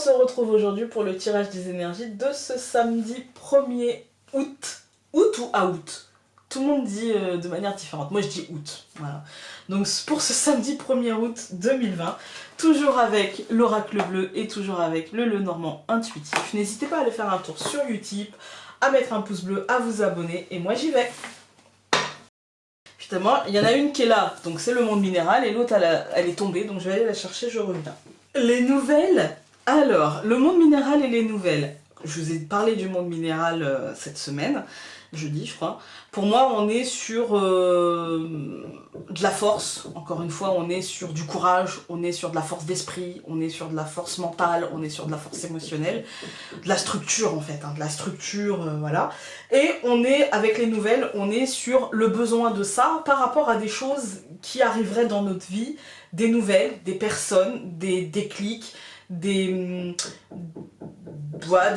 se retrouve aujourd'hui pour le tirage des énergies de ce samedi 1er août. Août ou août? Tout le monde dit de manière différente. Moi je dis août. Voilà. Donc pour ce samedi 1er août 2020, toujours avec l'oracle bleu et toujours avec le Lenormand intuitif. N'hésitez pas à aller faire un tour sur Utip, à mettre un pouce bleu, à vous abonner et moi j'y vais. Justement, il y en a une qui est là, donc c'est le monde minéral, et l'autre elle est tombée, donc je vais aller la chercher, je reviens. Les nouvelles. Alors, le monde minéral et les nouvelles. Je vous ai parlé du monde minéral cette semaine, jeudi je crois. Pour moi, on est sur de la force, encore une fois, on est sur du courage, on est sur de la force d'esprit, on est sur de la force mentale, on est sur de la force émotionnelle, de la structure en fait, hein, de la structure, voilà. Et on est, avec les nouvelles, on est sur le besoin de ça par rapport à des choses qui arriveraient dans notre vie, des nouvelles, des personnes, des déclics, des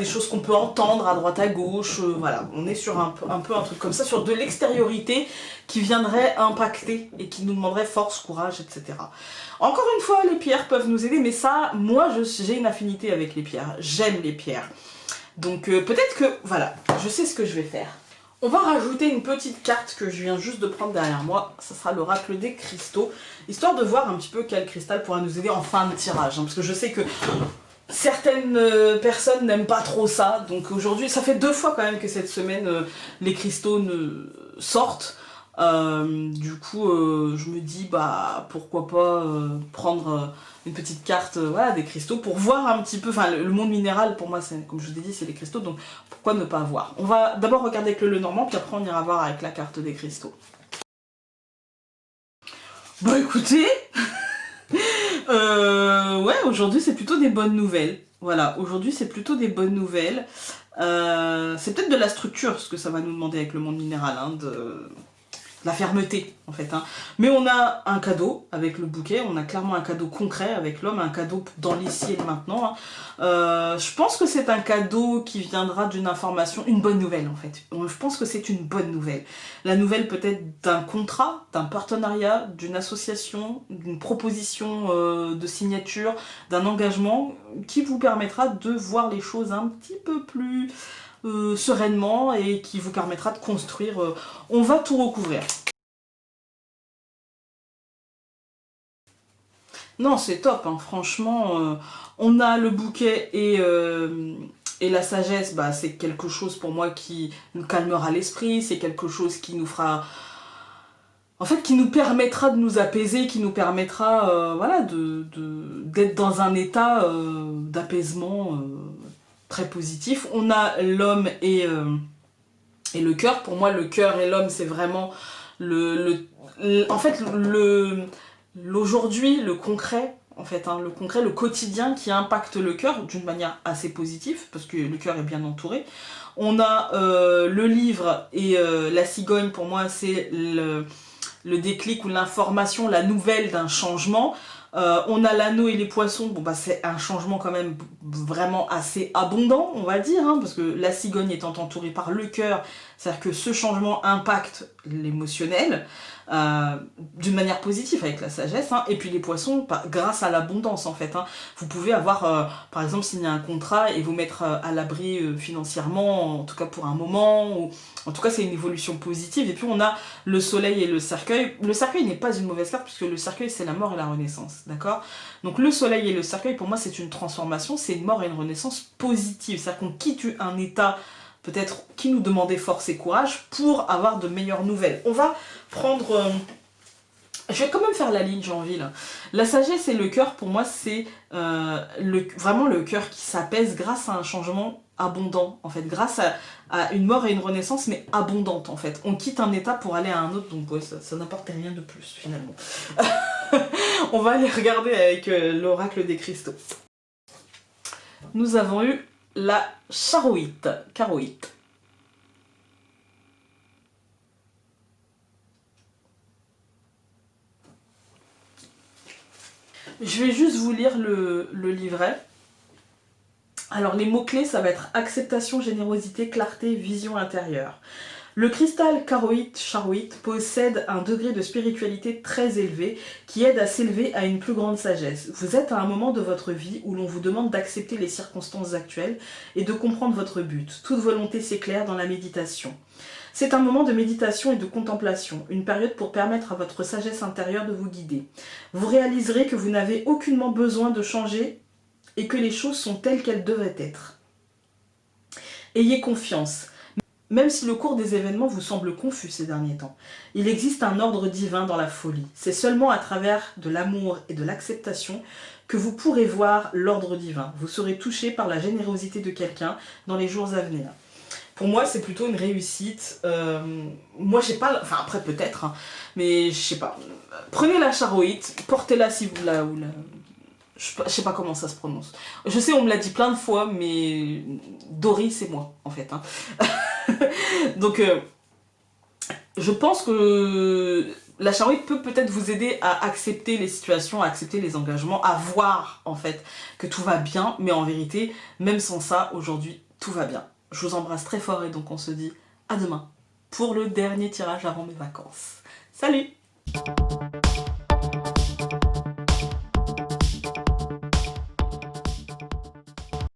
choses qu'on peut entendre à droite à gauche, voilà, on est sur un peu un truc comme ça, sur de l'extériorité qui viendrait impacter et qui nous demanderait force, courage, etc. Encore une fois, les pierres peuvent nous aider, mais ça, moi j'ai une affinité avec les pierres, j'aime les pierres. Donc peut-être que, voilà, je sais ce que je vais faire. On va rajouter une petite carte que je viens juste de prendre derrière moi, ça sera l'oracle des cristaux, histoire de voir un petit peu quel cristal pourra nous aider en fin de tirage, hein, parce que je sais que certaines personnes n'aiment pas trop ça, donc aujourd'hui, ça fait 2 fois quand même que cette semaine, les cristaux sortent. Du coup, je me dis, bah, pourquoi pas prendre une petite carte voilà, des cristaux pour voir un petit peu, enfin, le monde minéral, pour moi, comme je vous ai dit, c'est les cristaux, donc pourquoi ne pas voir? On va d'abord regarder avec le Lenormand, puis après on ira voir avec la carte des cristaux. Bah écoutez ouais, aujourd'hui c'est plutôt des bonnes nouvelles. Voilà, aujourd'hui c'est plutôt des bonnes nouvelles. C'est peut-être de la structure, ce que ça va nous demander avec le monde minéral, hein, de la fermeté en fait. Hein. Mais on a un cadeau avec le bouquet, on a clairement un cadeau concret avec l'homme, un cadeau dans l'ici et le maintenant. Hein. Je pense que c'est un cadeau qui viendra d'une information, une bonne nouvelle en fait. Je pense que c'est une bonne nouvelle. La nouvelle peut-être d'un contrat, d'un partenariat, d'une association, d'une proposition de signature, d'un engagement qui vous permettra de voir les choses un petit peu plus sereinement et qui vous permettra de construire. On va tout recouvrir. Non, c'est top, hein, franchement. On a le bouquet et la sagesse, bah, c'est quelque chose pour moi qui nous calmera l'esprit, c'est quelque chose qui nous fera... En fait, qui nous permettra de nous apaiser, qui nous permettra voilà, d'être dans un état d'apaisement très positif. On a l'homme et le cœur. Pour moi, le cœur et l'homme, c'est vraiment en fait, l'aujourd'hui, le concret, en fait, hein, le concret, le quotidien qui impacte le cœur d'une manière assez positive, parce que le cœur est bien entouré. On a le livre et la cigogne, pour moi, c'est le déclic ou l'information, la nouvelle d'un changement. On a l'anneau et les poissons, bon bah c'est un changement quand même vraiment assez abondant, on va dire, hein, parce que la cigogne étant entourée par le cœur, c'est-à-dire que ce changement impacte l'émotionnel d'une manière positive avec la sagesse, hein, et puis les poissons, grâce à l'abondance en fait. Hein, vous pouvez avoir, par exemple, signer un contrat et vous mettre à l'abri financièrement, en tout cas pour un moment, ou en tout cas c'est une évolution positive. Et puis on a le soleil et le cercueil. Le cercueil n'est pas une mauvaise carte, puisque le cercueil c'est la mort et la renaissance, d'accord? Donc le soleil et le cercueil, pour moi c'est une transformation, c'est une mort et une renaissance positive, c'est-à-dire qu'on quitte un état peut-être qui nous demandait force et courage pour avoir de meilleures nouvelles. On va prendre... je vais quand même faire la ligne, j'ai envie là. La sagesse et le cœur, pour moi, c'est vraiment le cœur qui s'apaise grâce à un changement abondant, en fait, grâce à une mort et une renaissance, mais abondante, en fait. On quitte un état pour aller à un autre, donc ouais, ça n'apporte rien de plus, finalement. On va aller regarder avec l'oracle des cristaux. Nous avons eu la charoïte, caroïte. Je vais juste vous lire le livret. Alors les mots-clés, ça va être acceptation, générosité, clarté, vision intérieure. Le cristal charoïte possède un degré de spiritualité très élevé qui aide à s'élever à une plus grande sagesse. Vous êtes à un moment de votre vie où l'on vous demande d'accepter les circonstances actuelles et de comprendre votre but. Toute volonté s'éclaire dans la méditation. C'est un moment de méditation et de contemplation, une période pour permettre à votre sagesse intérieure de vous guider. Vous réaliserez que vous n'avez aucunement besoin de changer et que les choses sont telles qu'elles devraient être. Ayez confiance. Même si le cours des événements vous semble confus ces derniers temps, il existe un ordre divin dans la folie. C'est seulement à travers de l'amour et de l'acceptation que vous pourrez voir l'ordre divin. Vous serez touché par la générosité de quelqu'un dans les jours à venir. Pour moi, c'est plutôt une réussite. Moi, j'ai pas... Enfin, après, peut-être, hein, mais je sais pas. Prenez la charoïte, portez-la si vous la... Je sais pas comment ça se prononce. Je sais, on me l'a dit plein de fois, mais Dory, c'est moi, en fait. Hein. Donc, je pense que la charoïte peut peut-être vous aider à accepter les situations, à accepter les engagements, à voir, en fait, que tout va bien. Mais en vérité, même sans ça, aujourd'hui, tout va bien. Je vous embrasse très fort et donc on se dit à demain pour le dernier tirage avant mes vacances. Salut!